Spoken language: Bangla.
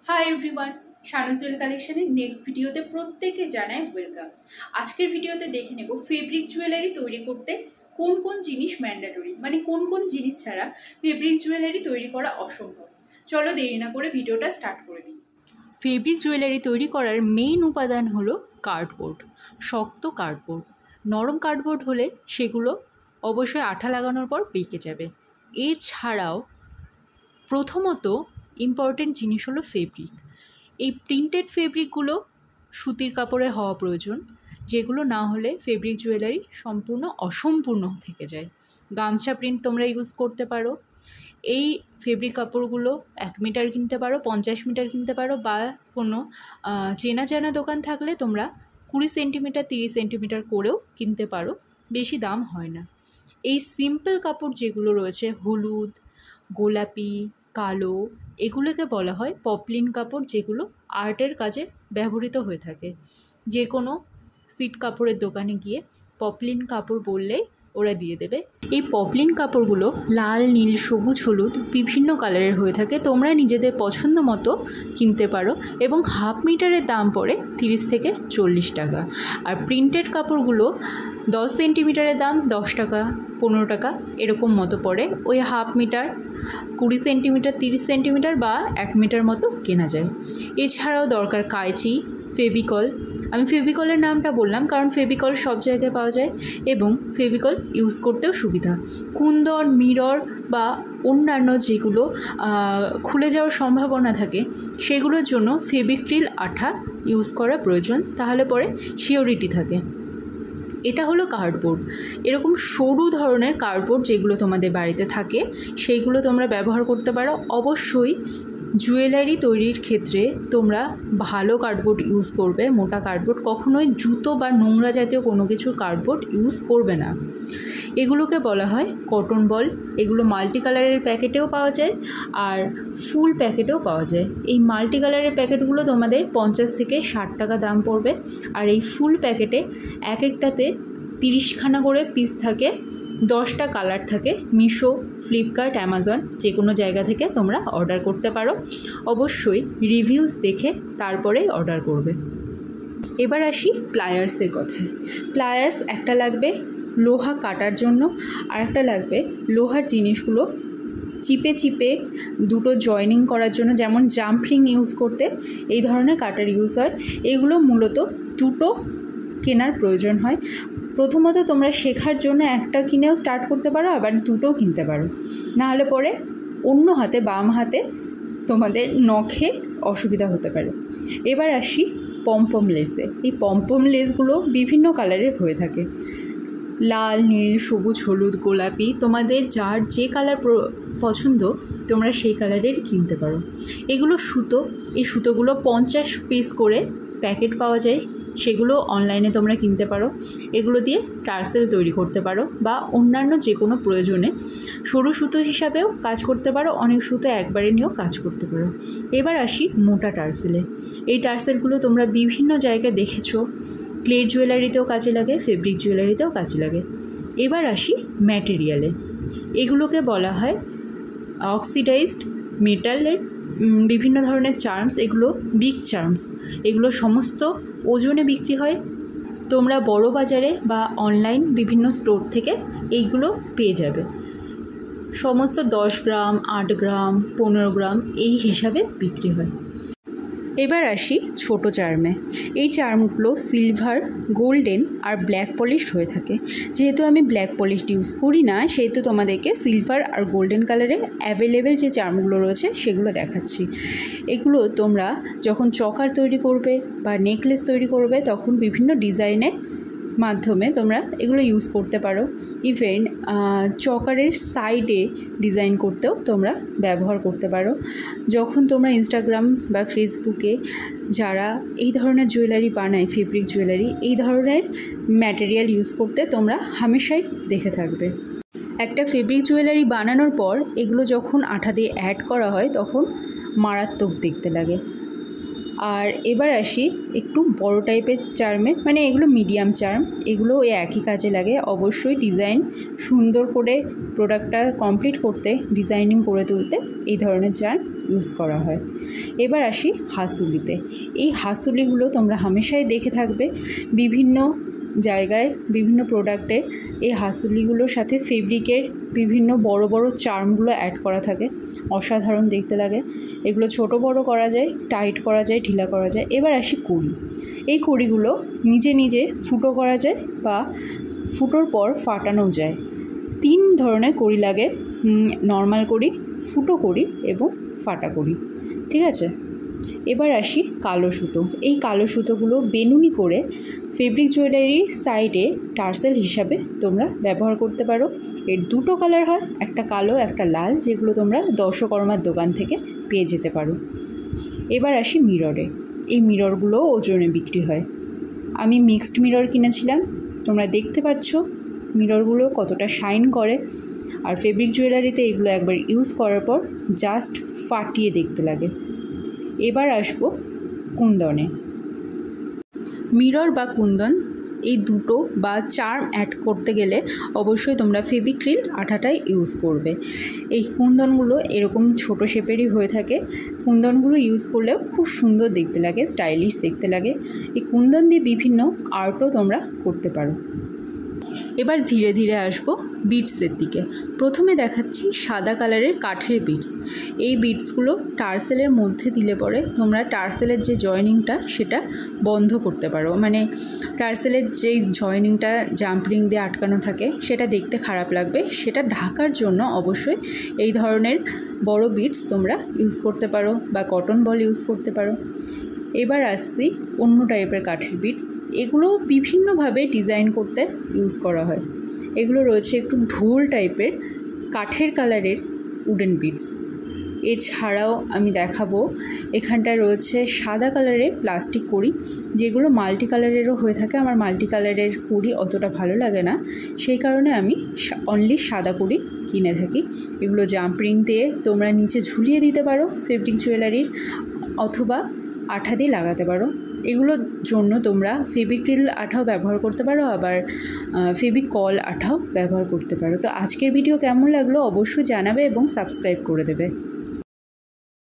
হাই এভরিওয়ান, শানুজ জুয়েল কালেকশনের নেক্সট ভিডিওতে প্রত্যেকে জানাই ওয়েলকাম। আজকের ভিডিওতে দেখে নেব ফেব্রিক জুয়েলারি তৈরি করতে কোন কোন জিনিস ম্যান্ডেটরি, মানে কোন কোন জিনিস ছাড়া ফেব্রিক জুয়েলারি তৈরি করা অসম্ভব। চলো দেরি না করে ভিডিওটা স্টার্ট করে দিই। ফেব্রিক জুয়েলারি তৈরি করার মেইন উপাদান হলো কার্ডবোর্ড। শক্ত কার্ডবোর্ড, নরম কার্ডবোর্ড হলে সেগুলো অবশ্যই আঠা লাগানোর পর পেকে যাবে। এছাড়াও প্রথমত ইম্পর্টেন্ট জিনিস হলো ফেব্রিক। এই প্রিন্টেড ফেব্রিকগুলো সুতির কাপড়ে হওয়া প্রয়োজন, যেগুলো না হলে ফেব্রিক জুয়েলারি সম্পূর্ণ অসম্পূর্ণ থেকে যায়। গামছা প্রিন্ট তোমরা ইউজ করতে পারো। এই ফেব্রিক কাপড়গুলো 1 মিটার কিনতে পারো, 50 মিটার কিনতে পারো, বা কোনো চেনা জানা দোকান থাকলে তোমরা 20 সেন্টিমিটার 30 সেন্টিমিটার করেও কিনতে পারো, বেশি দাম হয় না। এই সিম্পল কাপড় যেগুলো রয়েছে, হলুদ, গোলাপি, কালো, এগুলোকে বলা হয় পপলিন কাপড়, যেগুলো আর্টের কাজে ব্যবহৃত হয়ে থাকে। যে কোনো সিট কাপড়ের দোকানে গিয়ে পপলিন কাপড় বললেই ওরা দিয়ে দেবে। এই পপলিন কাপড়গুলো লাল, নীল, সবুজ, হলুদ বিভিন্ন কালারের হয়ে থাকে। তোমরা নিজেদের পছন্দ মতো কিনতে পারো এবং হাফ মিটারের দাম পড়ে 30 থেকে 40 টাকা। আর প্রিন্টেড কাপড়গুলো 10 সেন্টিমিটারের দাম 10 টাকা 15 টাকা এরকম মতো পড়ে। ওই হাফ মিটার 20 সেন্টিমিটার 30 সেন্টিমিটার বা 1 মিটার মতো কেনা যায়। এছাড়াও দরকার কাঁচি, ফেভিকল। আমি ফেভিকলের নামটা বললাম কারণ ফেভিকল সব জায়গায় পাওয়া যায় এবং ফেভিকল ইউজ করতেও সুবিধা। কুন্দন, মিরর বা অন্যান্য যেগুলো খুলে যাওয়ার সম্ভাবনা থাকে সেগুলোর জন্য ফেভিক্রিল আঠা ইউজ করা প্রয়োজন, তাহলে পরে সিওরিটি থাকে। এটা হলো কার্ডবোর্ড। এরকম সরু ধরনের কার্ডবোর্ড যেগুলো তোমাদের বাড়িতে থাকে সেইগুলো তোমরা ব্যবহার করতে পারো। অবশ্যই জুয়েলারি তৈরির ক্ষেত্রে তোমরা ভালো কার্ডবোর্ড ইউজ করবে। মোটা কার্ডবোর্ড কখনোই জুতো বা নোংরা জাতীয় কোনো কিছুর কার্ডবোর্ড ইউজ করবে না। এগুলোকে বলা হয় কটন বল। এগুলো মাল্টি কালারের প্যাকেটেও পাওয়া যায় আর ফুল প্যাকেটেও পাওয়া যায়। এই মাল্টি কালারের প্যাকেটগুলো তোমাদের 50 থেকে 60 টাকা দাম পড়বে, আর এই ফুল প্যাকেটে এক একটাতে 30খানা করে পিস থাকে, 10টা কালার থাকে। মিশো, ফ্লিপকার্ট, অ্যামাজন যে কোনো জায়গা থেকে তোমরা অর্ডার করতে পারো। অবশ্যই রিভিউস দেখে তারপরে অর্ডার করবে। এবার আসি প্লায়ার্সের কথায়। প্লায়ার্স একটা লাগবে লোহা কাটার জন্য, আর একটা লাগবে লোহার জিনিসগুলো চিপে চিপে দুটো জয়েনিং করার জন্য, যেমন জাম্পরিং ইউজ করতে এই ধরনের কাটার ইউজ হয়। এগুলো মূলত দুটো কেনার প্রয়োজন হয়। প্রথমত তোমরা শেখার জন্য একটা কিনেও স্টার্ট করতে পারো, আবার দুটোও কিনতে পারো। নাহলে পরে অন্য হাতে, বাম হাতে তোমাদের নখে অসুবিধা হতে পারে। এবার আসি পমপম লেসে। এই পমপম লেসগুলো বিভিন্ন কালারের হয়ে থাকে, লাল, নীল, সবুজ, হলুদ, গোলাপি। তোমাদের যার যে কালার পছন্দ তোমরা সেই কালারের কিনতে পারো। এগুলো সুতো। এই সুতোগুলো 50 পিস করে প্যাকেট পাওয়া যায়, সেগুলো অনলাইনে তোমরা কিনতে পারো। এগুলো দিয়ে টার্সেল তৈরি করতে পারো বা অন্যান্য যে কোনো প্রয়োজনে সরু সুতো হিসাবেও কাজ করতে পারো। অনেক সুতো একবারে নিয়েও কাজ করতে পারো। এবার আসি মোটা টার্সেলে। এই টার্সেলগুলো তোমরা বিভিন্ন জায়গায় দেখেছো। ক্লে জুয়েলারিতেও কাজে লাগে, ফেব্রিক জুয়েলারিতেও কাজে লাগে। এবার আসি ম্যাটেরিয়ালে। এগুলোকে বলা হয় অক্সিডাইজড মেটালের বিভিন্ন ধরনের চার্মস। এগুলো বিগ চার্মস। এগুলো সমস্ত ওজনে বিক্রি হয়। তোমরা বড় বাজারে বা অনলাইন বিভিন্ন স্টোর থেকে এইগুলো পেয়ে যাবে। সমস্ত 10 গ্রাম, 8 গ্রাম, 15 গ্রাম এই হিসাবে বিক্রি হয়। এবার আসি ছোট চার্মে। এই চার্মগুলো সিলভার, গোল্ডেন আর ব্ল্যাক পলিশড হয়ে থাকে। যেহেতু আমি ব্ল্যাক পলিশড ইউজ করি না, সেহেতু তোমাদেরকে সিলভার আর গোল্ডেন কালারে অ্যাভেলেবেল যে চার্মগুলো রয়েছে সেগুলো দেখাচ্ছি। এগুলো তোমরা যখন চকার তৈরি করবে বা নেকলেস তৈরি করবে তখন বিভিন্ন ডিজাইনের মাধ্যমে তোমরা এগুলো ইউজ করতে পারো। ইভেন চকারের সাইডে ডিজাইন করতেও তোমরা ব্যবহার করতে পারো। যখন তোমরা ইনস্টাগ্রাম বা ফেসবুকে যারা এই ধরনের জুয়েলারি বানায়, ফেব্রিক জুয়েলারি, এই ধরনের ম্যাটেরিয়াল ইউজ করতে তোমরা হামেশাই দেখে থাকবে। একটা ফেব্রিক জুয়েলারি বানানোর পর এগুলো যখন আঠা দিয়ে অ্যাড করা হয় তখন মারাত্মক দেখতে লাগে। আর এবার আসি একটু বড় টাইপের চার্মে, মানে এগুলো মিডিয়াম চার্ম, এগুলো ওই একই কাজে লাগে। অবশ্যই ডিজাইন সুন্দর করে প্রোডাক্টটা কমপ্লিট করতে, ডিজাইনিং করে তুলতে এই ধরনের চার্ম ইউজ করা হয়। এবার আসি হাসুলিতে। এই হাসুলিগুলো তোমরা হামেশাই দেখে থাকবে বিভিন্ন জায়গায়, বিভিন্ন প্রোডাক্টে এই হাসুলিগুলোর সাথে ফেব্রিকের বিভিন্ন বড় বড় চার্মগুলো অ্যাড করা থাকে। অসাধারণ দেখতে লাগে। এগুলো ছোট বড় করা যায়, টাইট করা যায়, ঢিলা করা যায়। এবার আসি কড়ি। এই কড়িগুলো নিজে নিজে ফুটো করা যায় বা ফুটোর পর ফাটানো যায়। 3 ধরনের কড়ি লাগে, নর্মাল কড়ি, ফুটো কড়ি এবং ফাটা কড়ি। ঠিক আছে, এবার আসি কালো সুতো। এই কালো সুতোগুলো বেনুনি করে ফেব্রিক জুয়েলারির সাইডে টার্সেল হিসাবে তোমরা ব্যবহার করতে পারো। এর 2টো কালার হয়, একটা কালো একটা লাল, যেগুলো তোমরা দর্শকর্মার দোকান থেকে পেয়ে যেতে পারো। এবার আসি মিররে। এই মিররগুলো ওজনে বিক্রি হয়। আমি মিক্সড মিরর কিনেছিলাম, তোমরা দেখতে পাচ্ছ মিররগুলো কতটা শাইন করে। আর ফেব্রিক জুয়েলারিতে এগুলো একবার ইউজ করার পর জাস্ট ফাটিয়ে দেখতে লাগে। এবার আসবো কুন্দনে। মিরর বা কুন্দন এই 2টো বা চার্ম অ্যাড করতে গেলে অবশ্যই তোমরা ফেভিক্রিল আঠাটাই ইউজ করবে। এই কুন্দনগুলো এরকম ছোট শেপেরই হয়ে থাকে। কুন্দনগুলো ইউজ করলেও খুব সুন্দর দেখতে লাগে, স্টাইলিশ দেখতে লাগে। এই কুন্দন দিয়ে বিভিন্ন আর্টও তোমরা করতে পারো। এবার ধীরে ধীরে আসবো বিটসের দিকে। প্রথমে দেখাচ্ছি সাদা কালারের কাঠের বিটস। এই বিটসগুলো টার্সেলের মধ্যে দিলে পরে তোমরা টার্সেলের যে জয়েনিংটা সেটা বন্ধ করতে পারো। মানে টার্সেলের যে জয়েনিংটা জাম্পরিং দিয়ে আটকানো থাকে সেটা দেখতে খারাপ লাগবে, সেটা ঢাকার জন্য অবশ্যই এই ধরনের বড় বিটস তোমরা ইউজ করতে পারো বা কটন বল ইউজ করতে পারো। এবার আসছি অন্য টাইপের কাঠের বিটস। এগুলো বিভিন্নভাবে ডিজাইন করতে ইউজ করা হয়। এগুলো রয়েছে একটু ঢোল টাইপের কাঠের কালারের উডেন বিটস। এছাড়াও আমি দেখাবো এখানটা রয়েছে সাদা কালারের প্লাস্টিক কড়ি, যেগুলো মাল্টি কালারেরও হয়ে থাকে। আমার মাল্টি কালারের কড়ি অতটা ভালো লাগে না, সেই কারণে আমি অনলি সাদা কড়ি কিনে থাকি। এগুলো জাম্পরিং দিয়ে তোমরা নিচে ঝুলিয়ে দিতে পারো ফেব্রিক জুয়েলারির, অথবা আঠা দিয়ে লাগাতে পারো। এগুলোর জন্য তোমরা ফেভিক্রিল আঠাও ব্যবহার করতে পারো, আবার ফেভিকল আঠাও ব্যবহার করতে পারো। তো আজকের ভিডিও কেমন লাগলো অবশ্যই জানাবে এবং সাবস্ক্রাইব করে দেবে।